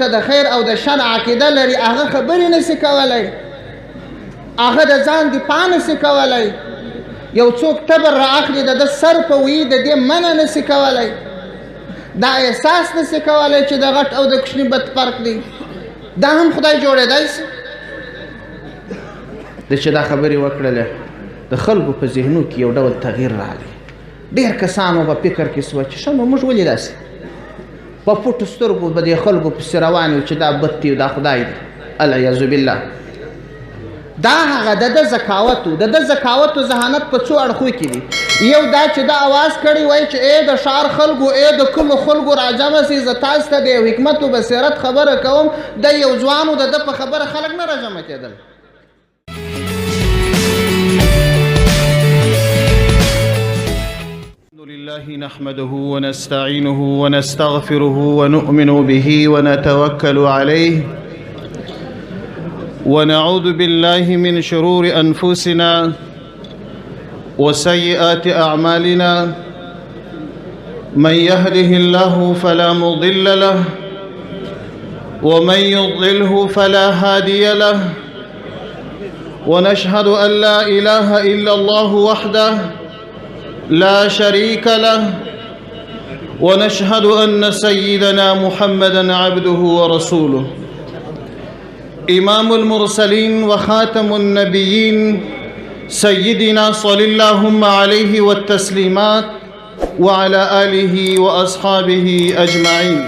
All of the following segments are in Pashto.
ته د خیر او د شر عقیده لري هغه خبرې نشي کولی، هغه د ځان دفاع نشي کولی، یو څوک تبر رااخلي د ده سر په وي د دې منع نشي کولی، دا احساس نشي کولی چې د غټ او د کوچني بد فرق دی. دا هم خدای جوړېدی شي د چې دا خبرې وکړلې د خلکو په ذهنو کې یو ډول تغییر راغلی. ډېر کسانو په فکر کې سوه چې ښه نو موږ ولې داسې په پټو سترګو به دې خلکو پسې روان یو چې دا بد دی دا خدای دی، العیاذ بالله. دا هغه د ده ذکاوت و. د ده ذکاوت و ذهانت په څو اړخو کې دي. یو دا چې دا اواز کړی وای چې ای د ښار خلکو، ای د کلو خلکو راجمع سئ، زه تاسو ته د یو حکمت و بصیرت خبره کوم. د یو ځوان و د ده په خبره خلک نه راجمع کېدل. لله نحمده ونستعينه ونستغفره ونؤمن به ونتوكل عليه ونعوذ بالله من شرور أنفسنا وسيئات أعمالنا، من يهده الله فلا مضل له ومن يضلله فلا هادي له، ونشهد أن لا إله إلا الله وحده لا شريك له، ونشهد أن سيدنا محمدًا عبده ورسوله، إمام المرسلين وخاتم النبيين، سيدنا صلى اللهم عليه والتسليمات وعلى آله وأصحابه أجمعين.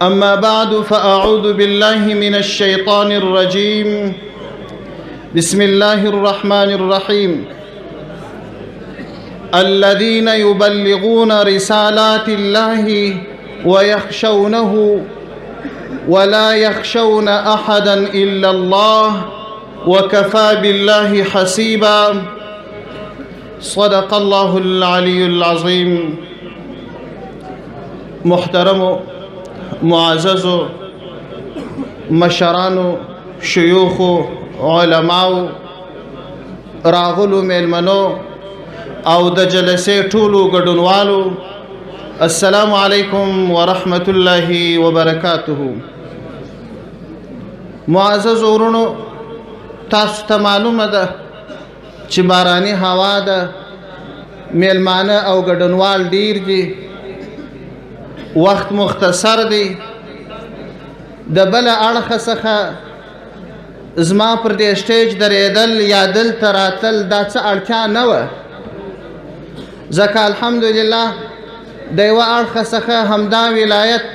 أما بعد فأعوذ بالله من الشيطان الرجيم. بسم الله الرحمن الرحيم. الذين يبلغون رسالات الله ويخشونه ولا يخشون أحدا إلا الله وكفى بالله حسيبا. صدق الله العلي العظيم. محترم معزز مشران شيوخ علماء راغلو میلمنو او د جلسې ټولو ګډونوالو، السلام علیکم ورحمت الله وبرکاته. معزز ورونو، تاسو ته معلومه ده چې باراني هوا ده، میلمانه او ګډونوال ډیر دي، وخت مختصر دی. د بل اړخه څخه زما پر دې سټیج درېدل یا دلته راتل دا څه اړتیا نه وه، ځکه الحمدلله د یوه اړخه څخه همدا ولایت